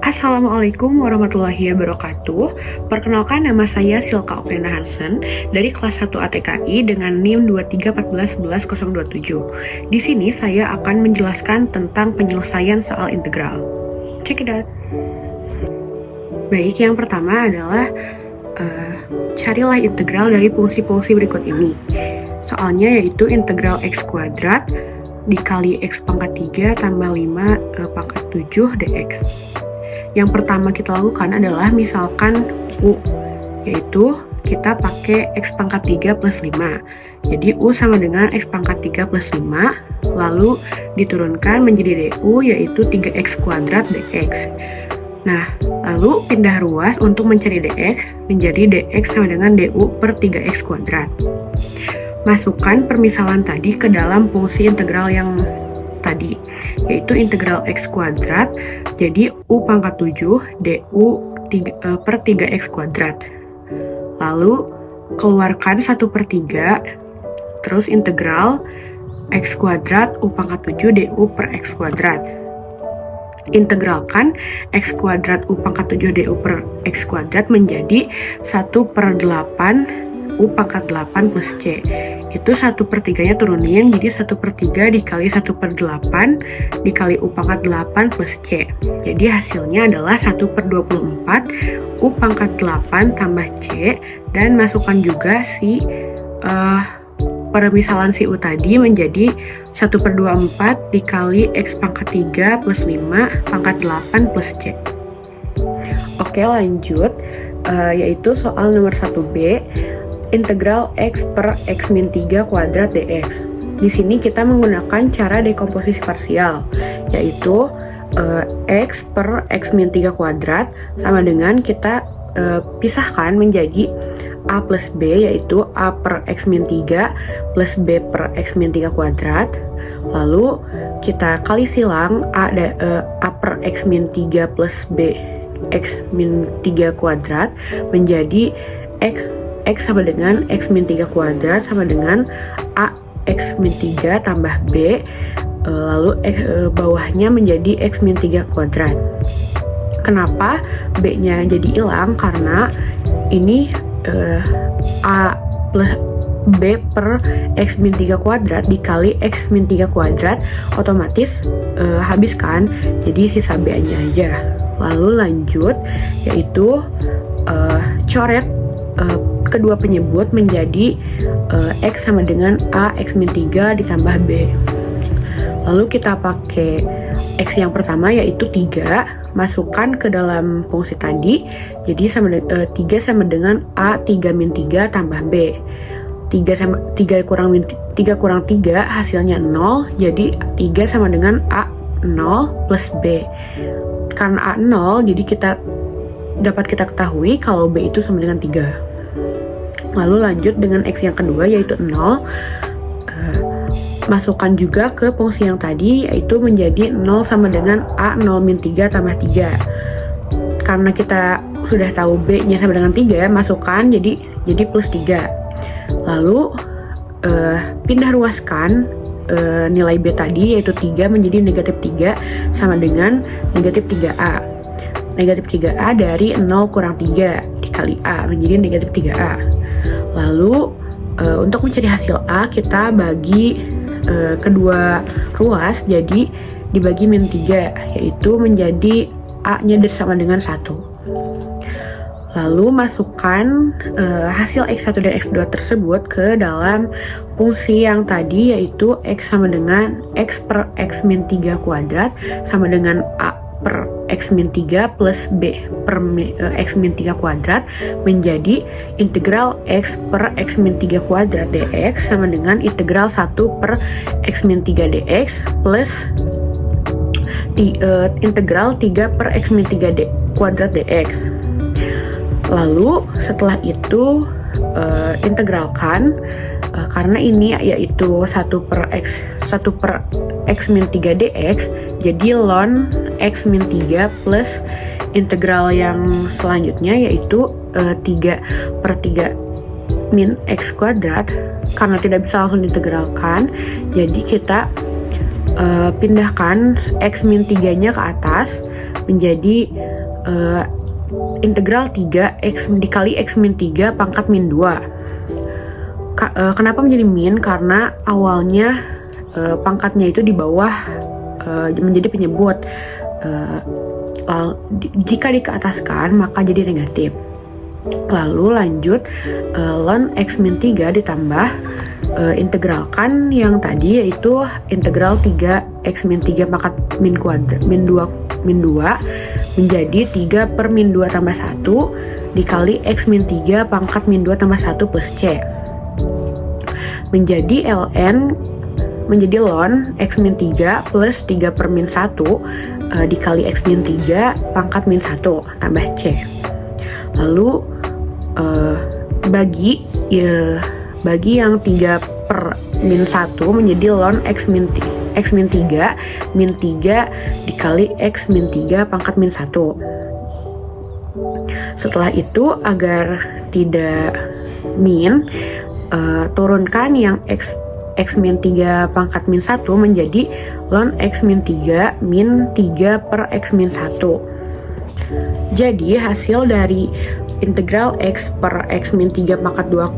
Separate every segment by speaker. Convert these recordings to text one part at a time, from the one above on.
Speaker 1: Assalamualaikum warahmatullahi wabarakatuh. Perkenalkan, nama saya Silka Okrina Hansen dari kelas 1 ATKI dengan NIM 2314111027. Di sini saya akan menjelaskan tentang penyelesaian soal integral. Check it out. Baik, yang pertama adalah carilah integral dari fungsi-fungsi berikut ini. Soalnya yaitu integral x kuadrat dikali x pangkat 3 tambah 5 pangkat 7 dx. Yang pertama kita lakukan adalah misalkan U, yaitu kita pakai x pangkat 3 plus 5. Jadi U sama dengan x pangkat 3 plus 5, lalu diturunkan menjadi du, yaitu 3x kuadrat dx. Nah, lalu pindah ruas untuk mencari dx, menjadi dx sama dengan du per 3x kuadrat. Masukkan permisalan tadi ke dalam fungsi integral yang tadi, yaitu integral x kuadrat, jadi u pangkat 7 du per 3x kuadrat. Lalu keluarkan 1/3, terus integral x kuadrat u pangkat 7 du per x kuadrat. Integralkan x kuadrat u pangkat 7 du per x kuadrat menjadi 1/8 U pangkat 8 plus C. Itu 1/3-nya turunin, jadi 1/3 dikali 1/8 dikali U pangkat 8 plus C. Jadi hasilnya adalah 1/24 U pangkat 8 tambah C, dan masukkan juga si permisalan si U tadi menjadi 1/24 dikali X pangkat 3 plus 5 pangkat 8 plus C. Oke, lanjut, yaitu soal nomor 1B, integral x per x min 3 kuadrat dx. Di sini kita menggunakan cara dekomposisi parsial, yaitu x per x min 3 kuadrat sama dengan kita pisahkan menjadi a plus b, yaitu a per x min 3 plus b per x min 3 kuadrat. Lalu kita kali silang a per x min 3 plus b x min 3 kuadrat menjadi x sama dengan x min 3 kuadrat sama dengan a x min 3 tambah b, lalu bawahnya menjadi x min 3 kuadrat. Kenapa b-nya jadi hilang? Karena ini a plus b per x min 3 kuadrat dikali x min 3 kuadrat otomatis habis kan, jadi sisa b-nya aja. Lalu lanjut, yaitu coret kedua penyebut menjadi x sama dengan a x min 3 ditambah b. Lalu kita pakai x yang pertama yaitu 3, masukkan ke dalam fungsi tadi, jadi 3 sama dengan a 3 min 3 tambah b. 3 kurang 3 hasilnya 0, jadi 3 sama dengan a 0 plus b. Karena a 0, jadi dapat kita ketahui kalau b itu sama dengan 3. Lalu lanjut dengan x yang kedua yaitu 0, masukkan juga ke fungsi yang tadi, yaitu menjadi 0 sama dengan a 0 min 3 tambah 3. Karena kita sudah tahu b nya sama dengan 3, masukkan jadi plus 3. Lalu pindah ruaskan nilai b tadi, yaitu 3 menjadi negatif 3 sama dengan negatif 3a. Negatif 3a dari 0 kurang 3 dikali a menjadi negatif 3a. Lalu untuk mencari hasil A, kita bagi kedua ruas, jadi dibagi min 3, yaitu menjadi A-nya sama dengan 1. Lalu masukkan hasil X1 dan X2 tersebut ke dalam fungsi yang tadi, yaitu X sama dengan X per X min 3 kuadrat sama dengan A per x min 3 plus b per x min 3 kuadrat menjadi integral x per x min 3 kuadrat dx sama dengan integral 1 per x min 3 dx plus integral 3 per x min 3 kuadrat dx. Lalu setelah itu integralkan, karena ini yaitu 1 per x min 3 dx, jadi ln x min 3 plus integral yang selanjutnya yaitu 3/3 min x kuadrat. Karena tidak bisa langsung diintegralkan, jadi kita pindahkan x min 3 nya ke atas, menjadi integral 3x dikali x min 3 pangkat min 2. Kenapa menjadi min? Karena awalnya pangkatnya itu di bawah menjadi penyebut. Jika dikeataskan maka jadi negatif. Lalu lanjut, ln x min 3 ditambah integralkan yang tadi, yaitu integral 3x min 3 pangkat min 2 menjadi 3 per min 2 tambah 1 dikali x min 3 pangkat min 2 tambah 1 plus c. Menjadi ln x min 3 plus 3 per min 1 dikali x min 3 pangkat min 1 tambah c. Lalu bagi yang 3 per min 1 menjadi ln x min 3 min 3 dikali x min 3 pangkat min 1. Setelah itu, agar tidak min, turunkan yang x min 3 pangkat min 1 menjadi ln x min 3 min 3 per x min 1. Jadi hasil dari integral x per x min 3 pangkat 2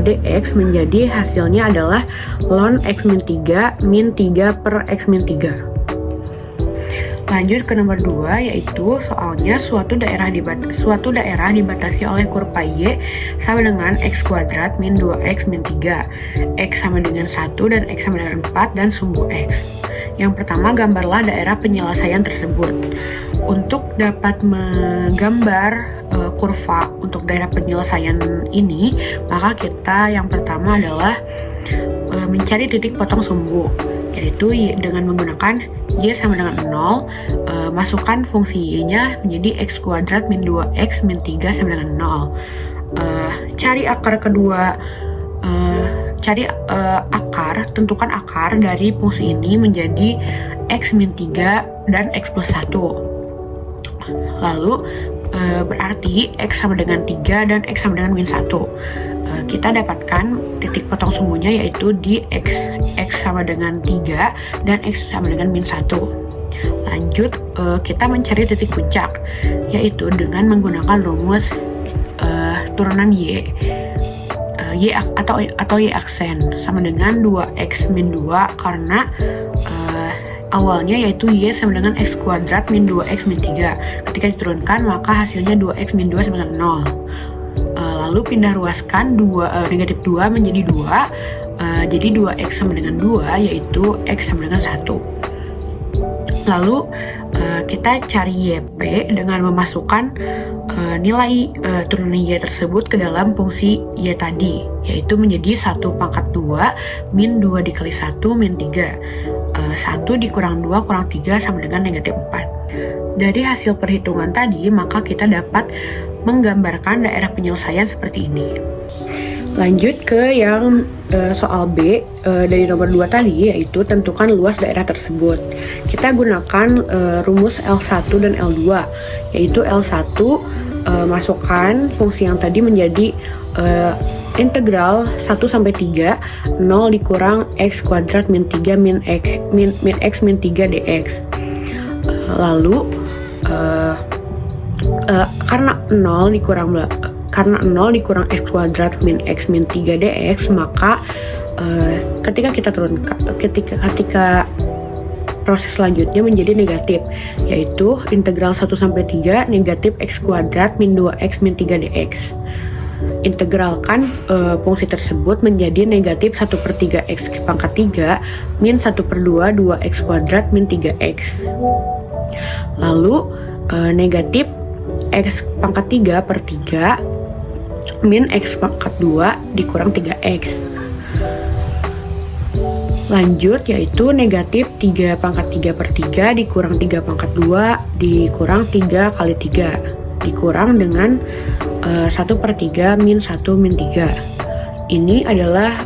Speaker 1: dx menjadi hasilnya adalah ln x min 3 min 3 per x min 3. Lanjut ke nomor 2, yaitu soalnya suatu daerah dibatasi oleh kurva y sama dengan x kuadrat min 2x min 3, x sama dengan 1 dan x sama dengan 4 dan sumbu x. Yang pertama, gambarlah daerah penyelesaian tersebut. Untuk dapat menggambar kurva untuk daerah penyelesaian ini, maka kita yang pertama adalah mencari titik potong sumbu, yaitu dengan menggunakan y sama dengan 0, masukkan fungsi y-nya menjadi x kuadrat min 2x min 3 sama dengan 0. Cari akar kedua, tentukan akar dari fungsi ini menjadi x min 3 dan x plus 1. Lalu berarti x sama dengan 3 dan x sama dengan min 1. Kita dapatkan titik potong sumbunya yaitu di x sama dengan 3 dan x sama dengan min 1. Lanjut, kita mencari titik puncak, yaitu dengan menggunakan rumus turunan y atau y aksen sama dengan 2x min 2, karena awalnya yaitu y sama dengan x kuadrat min 2x min 3. Ketika diturunkan maka hasilnya 2x min 2 sama dengan 0. Lalu pindah ruaskan negatif 2 menjadi 2, jadi 2x sama dengan 2 yaitu x sama dengan 1. Lalu kita cari YP dengan memasukkan nilai turunan Y tersebut ke dalam fungsi Y tadi, yaitu menjadi 1 pangkat 2 min 2 dikali 1 min 3. 1 dikurang 2 kurang 3 sama dengan negatif 4. Dari hasil perhitungan tadi, maka kita dapat menggambarkan daerah penyelesaian seperti ini. Lanjut ke yang soal B dari nomor 2 tadi, yaitu tentukan luas daerah tersebut. Kita gunakan rumus L1 dan L2, yaitu L1 masukkan fungsi yang tadi menjadi integral 1 sampai 3 0 dikurang x kuadrat min 3 min x min 3 dx. Lalu karena 0 dikurang x kuadrat min x min 3 dx, maka ketika proses selanjutnya menjadi negatif, yaitu integral 1 sampai 3 negatif x kuadrat min 2x min 3 dx. Integralkan fungsi tersebut menjadi negatif 1 per 3x pangkat 3 min 1 per 2 2x kuadrat min 3x. Lalu negatif x pangkat 3 per 3 min x pangkat 2 dikurang 3x. Lanjut, yaitu negatif 3 pangkat 3 per 3 dikurang 3 pangkat 2 dikurang 3 kali 3 dikurang dengan 1 per 3 min 1 min 3. Ini adalah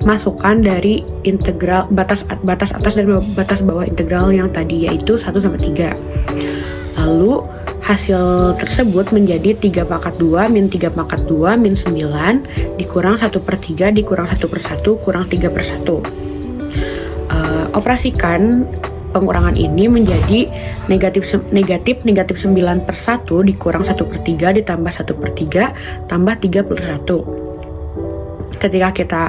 Speaker 1: masukan dari integral batas atas dan batas bawah integral yang tadi, yaitu 1 sampai 3. Lalu hasil tersebut menjadi 3 pangkat 2 min 3 pangkat 2 min 9 dikurang 1 per 3 dikurang 1 per 1 kurang 3 per 1. Operasikan pengurangan ini menjadi negatif 9 per 1 dikurang 1/3 ditambah 1/3 tambah 31. Ketika kita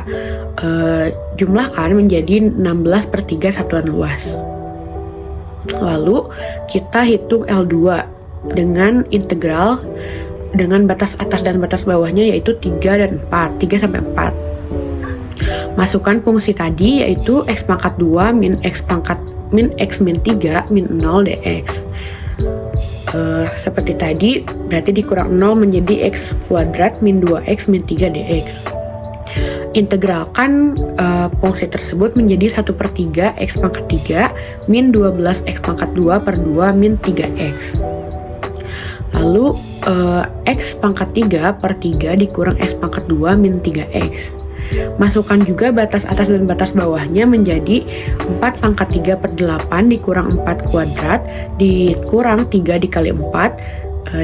Speaker 1: jumlahkan menjadi 16/3 satuan luas. Lalu kita hitung L2 dengan integral dengan batas atas dan batas bawahnya yaitu 3 dan 4, 3 sampai 4. Masukkan fungsi tadi yaitu x pangkat 2 min x min 3 min 0 dx. Seperti tadi, berarti dikurang 0 menjadi x kuadrat min 2x min 3 dx. Integralkan fungsi tersebut menjadi 1/3 x pangkat 3 min 12 x pangkat 2 per 2 min 3x. Lalu x pangkat 3 per 3 dikurang x pangkat 2 min 3x. Masukkan juga batas atas dan batas bawahnya menjadi 4 pangkat 3 per 8 dikurang 4 kuadrat dikurang 3 dikali 4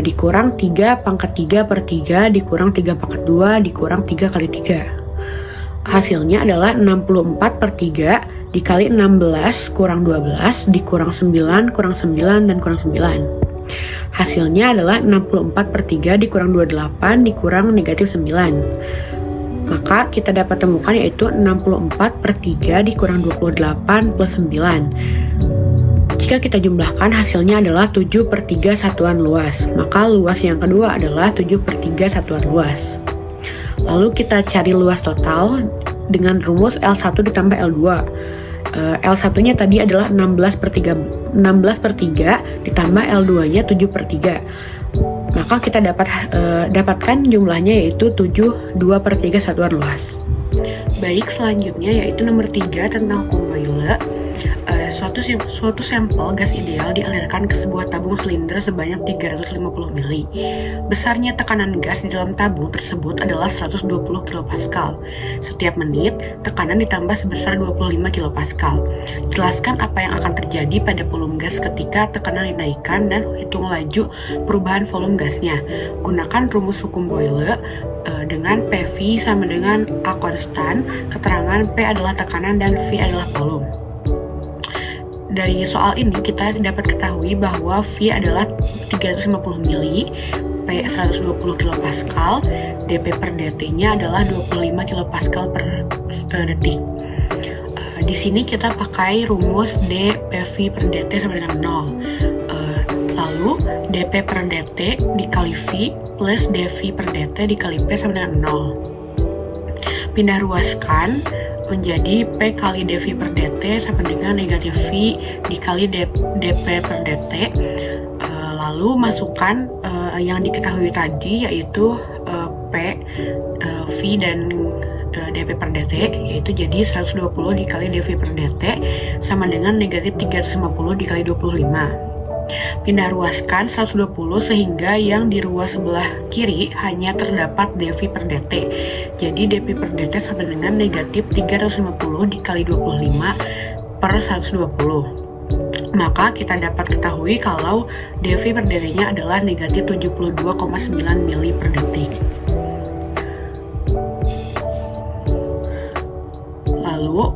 Speaker 1: dikurang 3 pangkat 3 per 3 dikurang 3 pangkat 2 dikurang 3 kali 3. Hasilnya adalah 64/3 dikali 16 kurang 12 dikurang 9 kurang 9 dan kurang 9. Hasilnya adalah 64/3 dikurang 28 dikurang negatif 9. Maka kita dapat temukan yaitu 64/3 dikurang 28 plus 9. Jika kita jumlahkan hasilnya adalah 7/3 satuan luas. Maka luas yang kedua adalah 7/3 satuan luas. Lalu kita cari luas total dengan rumus L1 ditambah L2. L1-nya tadi adalah 16/3 ditambah L2-nya 7/3. Maka kita dapatkan jumlahnya yaitu 2/3 satuan luas. Baik, selanjutnya yaitu nomor 3 tentang hukum Boyle. Suatu sampel gas ideal dialirkan ke sebuah tabung silinder sebanyak 350 ml. Besarnya tekanan gas di dalam tabung tersebut adalah 120 kPa. Setiap menit, tekanan ditambah sebesar 25 kPa. Jelaskan apa yang akan terjadi pada volume gas ketika tekanan dinaikkan dan hitung laju perubahan volume gasnya. Gunakan rumus hukum Boyle dengan PV sama dengan A konstan, keterangan P adalah tekanan dan V adalah volume. Dari soal ini kita dapat ketahui bahwa V adalah 350 mili, P 120 kPa, dP per dt-nya adalah 25 kPa per detik. Di sini kita pakai rumus dPV per dt sama dengan 0. Lalu dP per dt dikali V plus dV per dt dikali P sama dengan 0. Pindah ruaskan menjadi P kali dV per dt sama dengan negatif V dikali dP per dt. Lalu masukkan yang diketahui tadi yaitu P, V dan dP per dt, yaitu jadi 120 dikali dV per dt sama dengan negatif 350 dikali 25. Pindah ruaskan 120 sehingga yang di ruas sebelah kiri hanya terdapat dV per dt. Jadi dV per dt sama dengan negatif 350 dikali 25 per 120. Maka kita dapat ketahui kalau dV per dt-nya adalah negatif 72,9 mili per detik. Lalu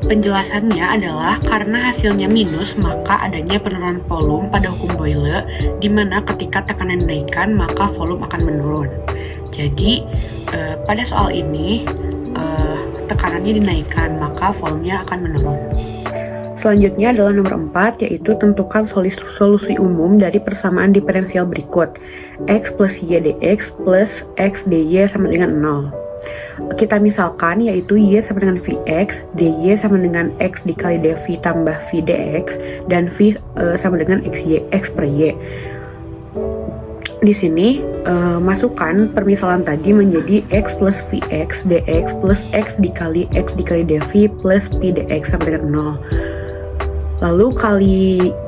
Speaker 1: penjelasannya adalah karena hasilnya minus, maka adanya penurunan volume pada hukum Boyle, di mana ketika tekanan dinaikkan, maka volume akan menurun. Jadi, pada soal ini, tekanannya dinaikkan, maka volumenya akan menurun. Selanjutnya adalah nomor 4, yaitu tentukan solusi umum dari persamaan diferensial berikut. X plus Y dx plus X dy sama dengan 0. Kita misalkan yaitu Y sama dengan Vx, dy sama dengan X dikali dV tambah V dx, dan V sama dengan X per Y. Di sini masukkan permisalan tadi menjadi X plus Vx dx plus X dikali dV plus P dx sama dengan 0. Lalu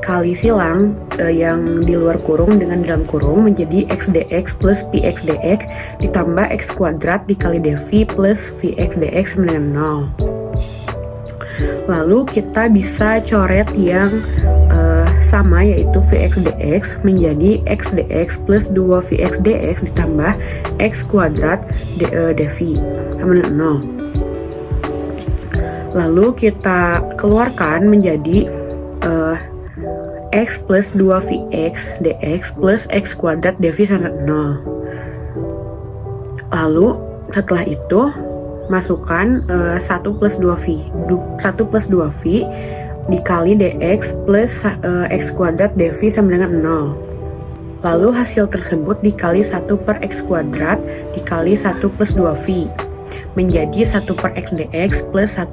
Speaker 1: kali silang yang di luar kurung dengan dalam kurung menjadi X dx plus Px dx ditambah X kuadrat dikali dV plus Vx dx sama dengan 0. Lalu kita bisa coret yang sama yaitu Vx dx menjadi X dx plus 2 Vx dx ditambah X kuadrat dV sama dengan 0. Lalu kita keluarkan menjadi x plus 2vx dx plus x kuadrat dv sama 0. Lalu setelah itu masukkan 1 plus 2v dikali dx plus x kuadrat dv sama dengan 0. Lalu hasil tersebut dikali 1 per x kuadrat dikali 1 plus 2v menjadi 1 per x dx plus 1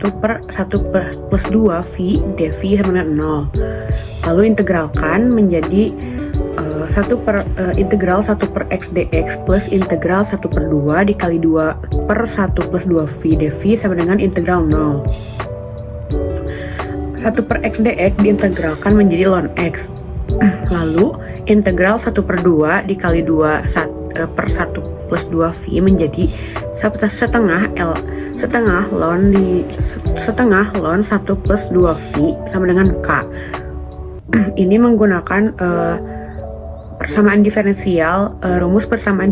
Speaker 1: plus 2v dv sama dengan 0. Lalu integralkan menjadi integral 1 per x dx plus integral 1 per 2 dikali 2 per 1 plus 2v dv sama dengan integral 0. 1 per x dx diintegralkan menjadi ln x. Lalu integral 1 per 2 dikali 2 per 1 plus 2v menjadi setengah ln 1 plus 2v sama dengan k. Ini menggunakan persamaan diferensial, rumus persamaan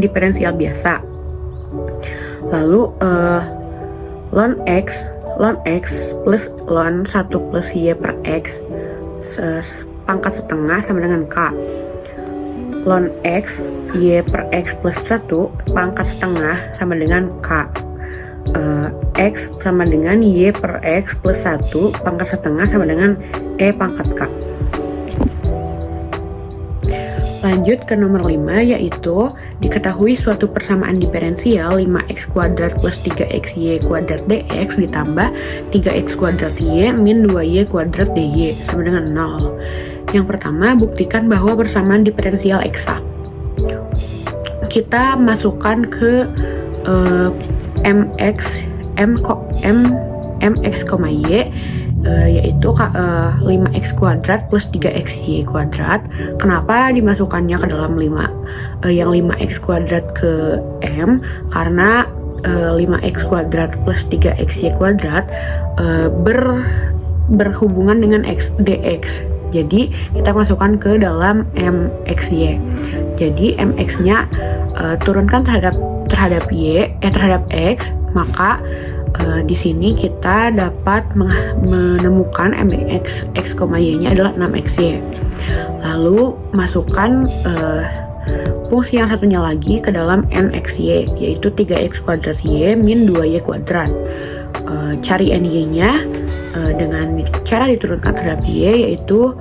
Speaker 1: diferensial biasa. Lalu ln x plus ln 1 plus y per x pangkat setengah sama dengan k. Ln x y per x plus 1 pangkat setengah sama dengan k. X sama dengan y per x plus 1 pangkat setengah sama dengan e pangkat k. Lanjut ke nomor 5, yaitu diketahui suatu persamaan diferensial 5x kuadrat plus 3xy kuadrat dx ditambah 3x kuadrat y min 2y kuadrat dy sama dengan 0. Yang pertama, buktikan bahwa persamaan diferensial eksak. Kita masukkan ke mx, y yaitu 5x kuadrat plus 3xy kuadrat. Kenapa dimasukkannya ke dalam 5x kuadrat ke m? Karena 5x kuadrat plus 3xy kuadrat berhubungan dengan x dx. Jadi kita masukkan ke dalam mxy. Jadi mx-nya turunkan terhadap x, maka di sini kita dapat menemukan mx y-nya adalah 6xy. Lalu masukkan fungsi yang satunya lagi ke dalam nxy, yaitu 3x kuadrat y min 2y kuadrat. Cari ny-nya dengan cara diturunkan terhadap y, yaitu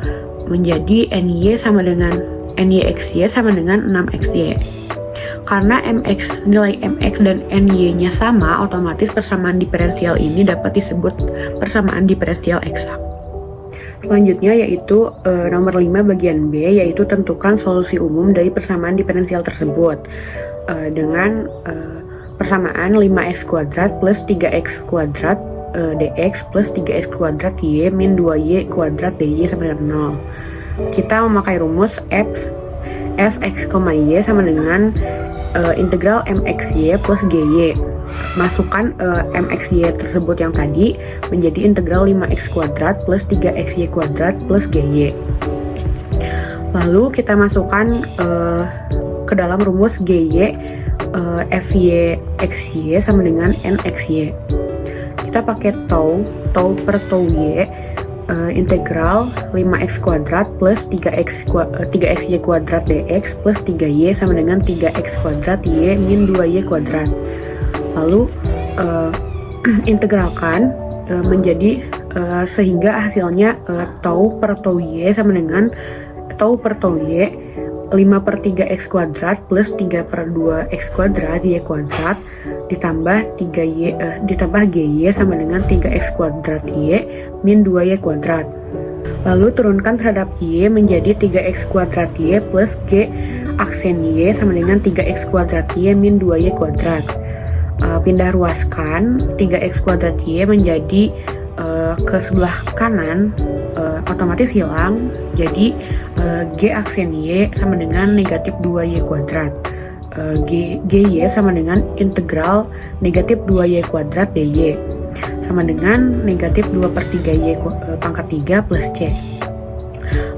Speaker 1: menjadi ny xy sama dengan 6xy. Karena nilai mx dan ny-nya sama, otomatis persamaan diferensial ini dapat disebut persamaan diferensial eksak. Selanjutnya yaitu nomor 5 bagian B, yaitu tentukan solusi umum dari persamaan diferensial tersebut dengan persamaan 5x kuadrat plus 3x kuadrat dx plus 3x kuadrat y min 2y kuadrat dy sama dengan 0. Kita memakai rumus fx, y sama dengan integral mxy plus gy. Masukkan mxy tersebut yang tadi menjadi integral 5x kuadrat plus 3xy kuadrat plus gy. Lalu kita masukkan ke dalam rumus gy, fy xy sama dengan nxy. Kita pakai tau per tau y, integral 5x kuadrat plus 3xy kuadrat dx plus 3y sama dengan 3x kuadrat y min 2y kuadrat. Lalu integralkan menjadi sehingga hasilnya tau per tau y sama dengan tau per tau y 5 per 3x kuadrat plus 3 per 2x kuadrat y kuadrat ditambah gy sama dengan 3x kuadrat y min 2y kuadrat. Lalu turunkan terhadap y menjadi 3x kuadrat y plus g aksen y sama dengan 3x kuadrat y min 2y kuadrat. Pindah ruaskan 3x kuadrat y menjadi ke sebelah kanan, otomatis hilang. Jadi g aksen y sama dengan negatif 2y kuadrat. gy sama dengan integral negatif 2y kuadrat dy sama dengan negatif 2 per 3y pangkat 3 plus c.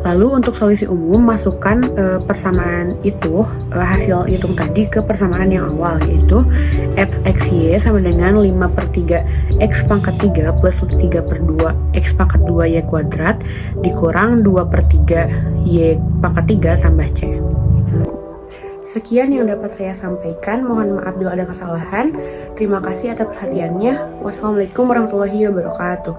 Speaker 1: Lalu untuk solusi umum, masukkan persamaan itu, hasil hitung tadi ke persamaan yang awal, yaitu fxy sama dengan 5/3 x pangkat 3 plus 3/2 x pangkat 2 y kuadrat dikurang 2/3 y pangkat 3 tambah c. Sekian yang dapat saya sampaikan, mohon maaf bila ada kesalahan. Terima kasih atas perhatiannya. Wassalamualaikum warahmatullahi wabarakatuh.